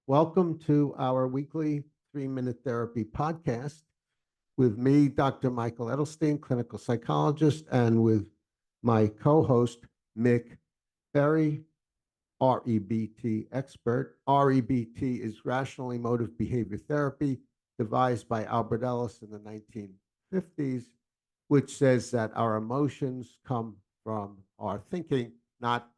Welcome to our weekly 3-Minute Therapy podcast with me, Dr. Michael Edelstein, clinical psychologist, and with my co-host, Mick Berry, REBT expert. REBT is Rational Emotive Behavior Therapy, devised by Albert Ellis in the 1950s, which says that our emotions come from our thinking, not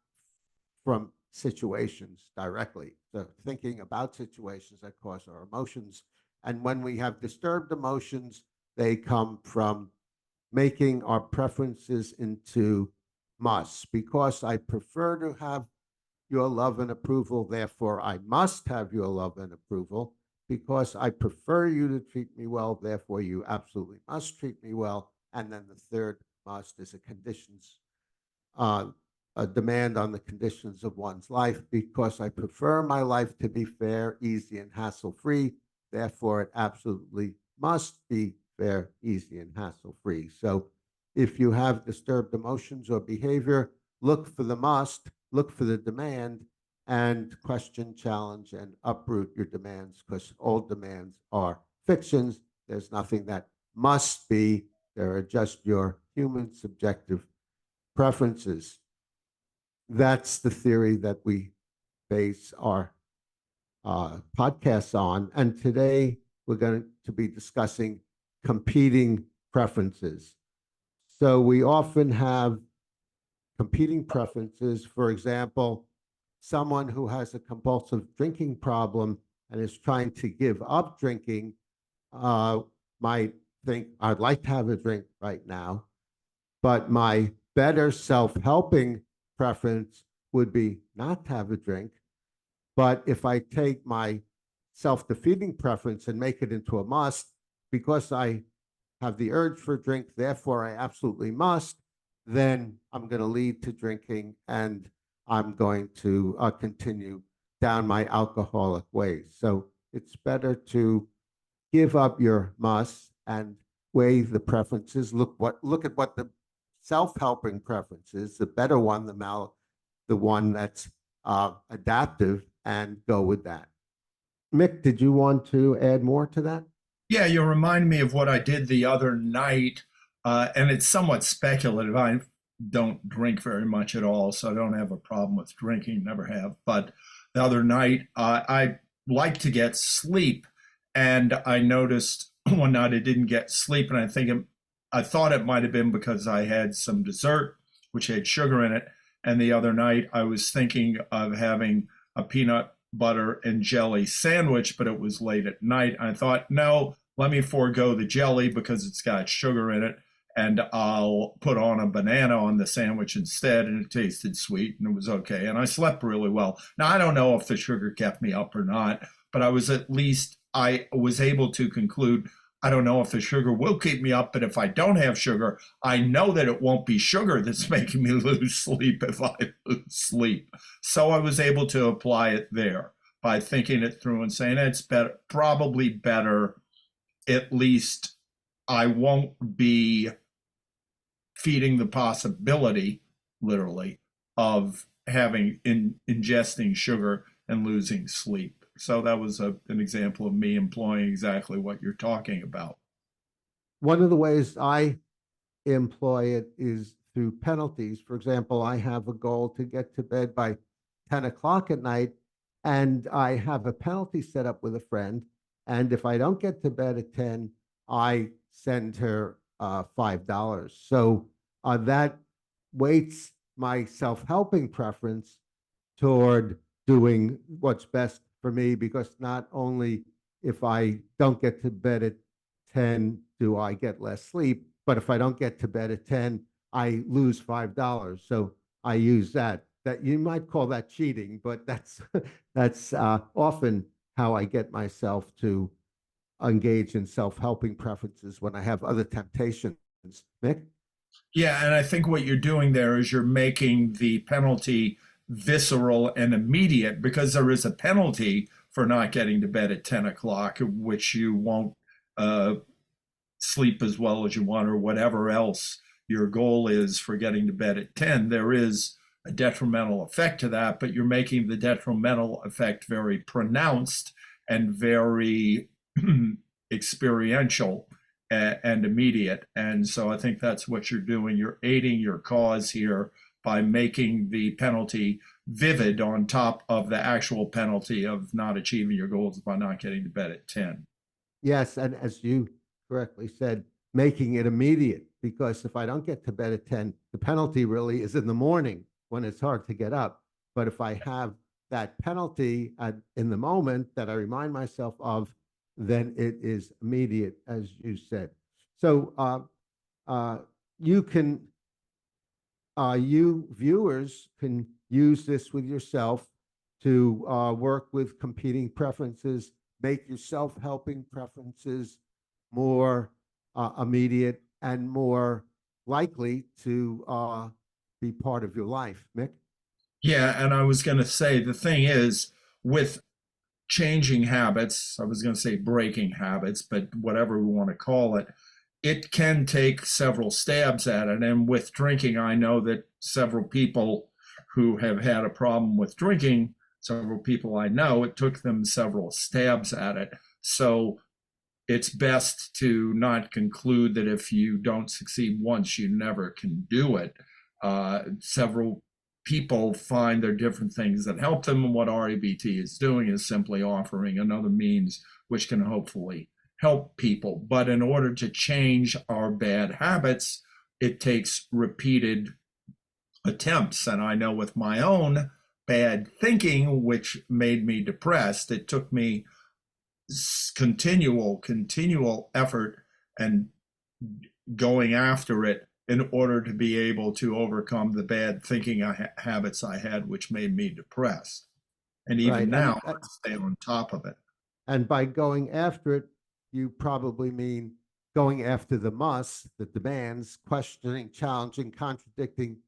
from situations directly. So thinking about situations that cause our emotions. And when we have disturbed emotions, they come from making our preferences into musts. Because I prefer to have your love and approval, therefore I must have your love and approval. Because I prefer you to treat me well, therefore you absolutely must treat me well. And then the third must is uh, a demand on the conditions of one's life. Because I prefer my life to be fair, easy, and hassle-free, therefore it absolutely must be fair, easy, and hassle-free. So if you have disturbed emotions or behavior, look for the must, look for the demand, and question, challenge, and uproot your demands, because all demands are fictions. There's nothing that must be. There are just your human subjective preferences. That's the theory that we base our podcasts on. And today we're going to be discussing competing preferences. So we often have competing preferences. For example, someone who has a compulsive drinking problem and is trying to give up drinking might think, I'd like to have a drink right now, but my better self-helping preference would be not to have a drink. But if I take my self-defeating preference and make it into a must, because I have the urge for a drink, therefore I absolutely must, then I'm going to lead to drinking and I'm going to continue down my alcoholic ways. So it's better to give up your must and weigh the preferences. Look at what the self-helping preferences, the better one, the one that's adaptive, and go with that. Mick, did you want to add more to that? Yeah, you remind me of what I did the other night, and it's somewhat speculative. I don't drink very much at all, so I don't have a problem with drinking, never have. But the other night, I like to get sleep, and I noticed one night I didn't get sleep, and I thought it might have been because I had some dessert, which had sugar in it, and the other night I was thinking of having a peanut butter and jelly sandwich, but it was late at night. I thought, no, let me forego the jelly because it's got sugar in it, and I'll put on a banana on the sandwich instead, and it tasted sweet and it was okay. And I slept really well. Now, I don't know if the sugar kept me up or not, but I was able to conclude, I don't know if the sugar will keep me up, but if I don't have sugar, I know that it won't be sugar that's making me lose sleep if I lose sleep. So I was able to apply it there by thinking it through and saying it's better, probably better. At least I won't be feeding the possibility, literally, of ingesting sugar and losing sleep. So that was an example of me employing exactly what you're talking about. One of the ways I employ it is through penalties. For example, I have a goal to get to bed by 10 o'clock at night, and I have a penalty set up with a friend. And if I don't get to bed at 10, I send her $5. So that weights my self-helping preference toward doing what's best for me, because not only if I don't get to bed at 10 do I get less sleep, but if I don't get to bed at 10, I lose $5. So I use that. That you might call that cheating, but that's often how I get myself to engage in self-helping preferences when I have other temptations. Mick? Yeah, and I think what you're doing there is you're making the penalty visceral and immediate because there is a penalty for not getting to bed at 10 o'clock, which you won't uh, sleep as well as you want or whatever else your goal is for getting to bed at 10. There is a detrimental effect to that, but you're making the detrimental effect very pronounced and very experiential and immediate. And so I think that's what you're doing. You're aiding your cause here by making the penalty vivid on top of the actual penalty of not achieving your goals by not getting to bed at 10. Yes, and as you correctly said, making it immediate, because if I don't get to bed at 10, the penalty really is in the morning when it's hard to get up. But if I have that penalty in the moment that I remind myself of, then it is immediate, as you said. So you can, you viewers can use this with yourself to work with competing preferences, make your self-helping preferences more immediate and more likely to be part of your life. Mick? Yeah, and I was going to say the thing is with changing habits, I was going to say breaking habits, but whatever we want to call it, it can take several stabs at it. And with drinking, I know that several people who have had a problem with drinking, several people I know, it took them several stabs at it. So it's best to not conclude that if you don't succeed once, you never can do it. Several people find there are different things that help them, and what REBT is doing is simply offering another means which can hopefully help people. But in order to change our bad habits, it takes repeated attempts. And I know with my own bad thinking, which made me depressed, it took me continual effort and going after it in order to be able to overcome the bad thinking habits I had, which made me depressed. And even Right. now, I stay on top of it. And by going after it, you probably mean going after the musts, the demands, questioning, challenging, contradicting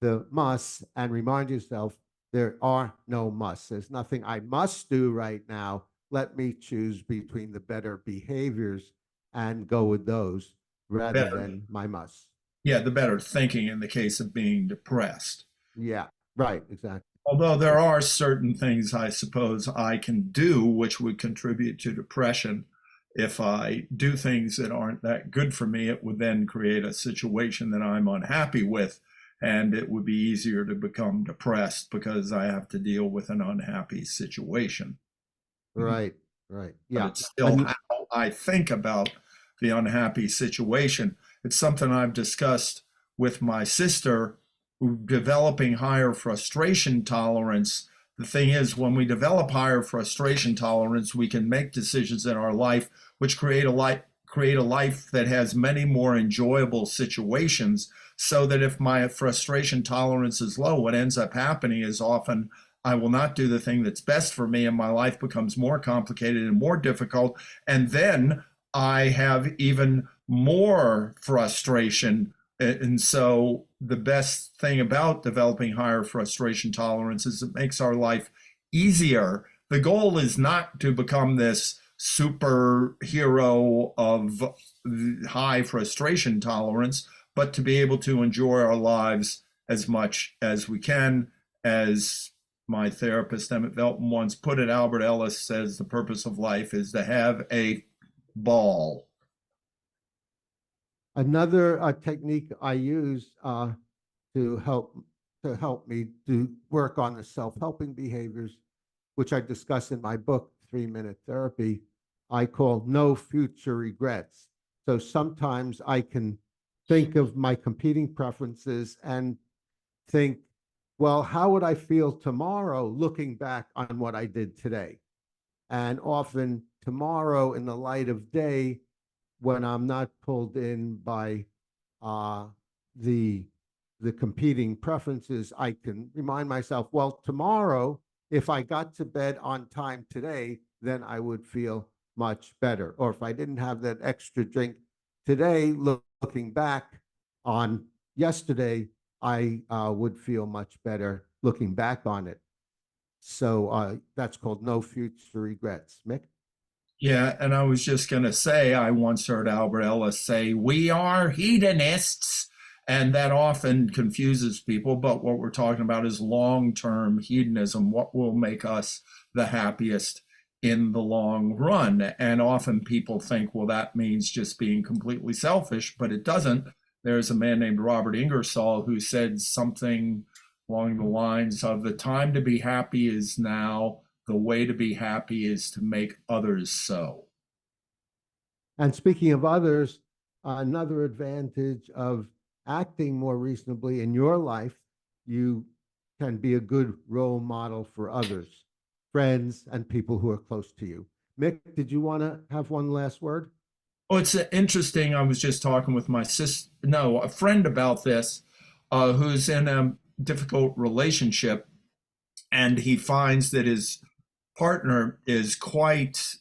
the musts, and remind yourself there are no musts. There's nothing I must do right now. Let me choose between the better behaviors and go with those rather than my musts. Yeah, the better thinking in the case of being depressed. Yeah, right, exactly. Although there are certain things I suppose I can do which would contribute to depression. If I do things that aren't that good for me, it would then create a situation that I'm unhappy with, and it would be easier to become depressed because I have to deal with an unhappy situation. Right, right. But Yeah. it's still how I think about the unhappy situation. It's something I've discussed with my sister, who developing higher frustration tolerance. The thing is, when we develop higher frustration tolerance, we can make decisions in our life which create a life that has many more enjoyable situations. So that if my frustration tolerance is low, what ends up happening is often I will not do the thing that's best for me, and my life becomes more complicated and more difficult. And then I have even more frustration. And so the best thing about developing higher frustration tolerance is it makes our life easier. The goal is not to become this superhero of high frustration tolerance, but to be able to enjoy our lives as much as we can. As my therapist, Emmett Velton, once put it, Albert Ellis says the purpose of life is to have a ball. Another technique I use to help me to work on the self-helping behaviors, which I discuss in my book, 3-Minute Therapy, I call no future regrets. So sometimes I can think of my competing preferences and think, well, how would I feel tomorrow looking back on what I did today? And often tomorrow in the light of day, when I'm not pulled in by the competing preferences, I can remind myself, well, tomorrow, if I got to bed on time today, then I would feel much better. Or if I didn't have that extra drink today, looking back on yesterday, I would feel much better looking back on it. So that's called no future regrets. Mick? Yeah, and I was just going to say, I once heard Albert Ellis say, "We are hedonists." And that often confuses people. But what we're talking about is long-term hedonism, what will make us the happiest in the long run. And often people think, well, that means just being completely selfish, but it doesn't. There's a man named Robert Ingersoll who said something along the lines of, the time to be happy is now, the way to be happy is to make others so. And speaking of others, another advantage of acting more reasonably in your life, you can be a good role model for others, friends, and people who are close to you. Mick, did you want to have one last word? Oh, it's interesting. I was just talking with my sister, no, a friend about this, who's in a difficult relationship, and he finds that his partner is quite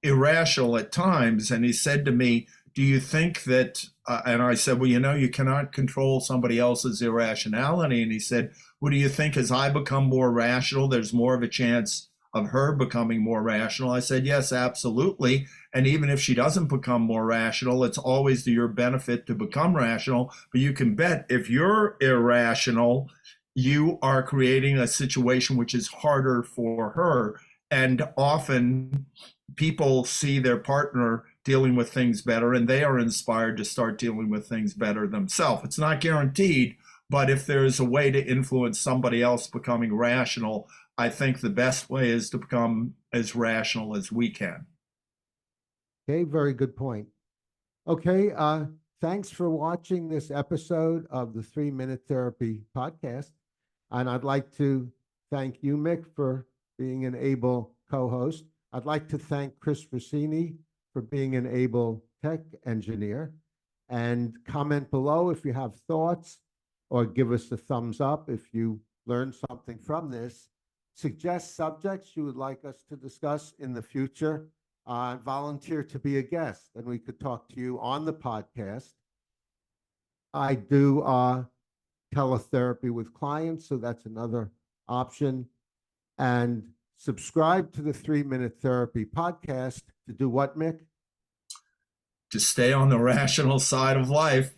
irrational at times. And he said to me, do you think that, and I said, well, you cannot control somebody else's irrationality. And he said, what do you think, as I become more rational, there's more of a chance of her becoming more rational? I said, yes, absolutely. And even if she doesn't become more rational, it's always to your benefit to become rational. But you can bet if you're irrational, you are creating a situation which is harder for her. And often people see their partner dealing with things better, and they are inspired to start dealing with things better themselves. It's not guaranteed, but if there's a way to influence somebody else becoming rational, I think the best way is to become as rational as we can. Okay, very good point. Okay, thanks for watching this episode of the 3 Minute Therapy podcast. And I'd like to thank you, Mick, for being an able co-host. I'd like to thank Chris Rossini for being an able tech engineer. And comment below if you have thoughts, or give us a thumbs up if you learned something from this. Suggest subjects you would like us to discuss in the future. Volunteer to be a guest, and we could talk to you on the podcast. I do teletherapy with clients, so that's another option. And subscribe to the 3 Minute Therapy podcast to do what, Mick? To stay on the rational side of life.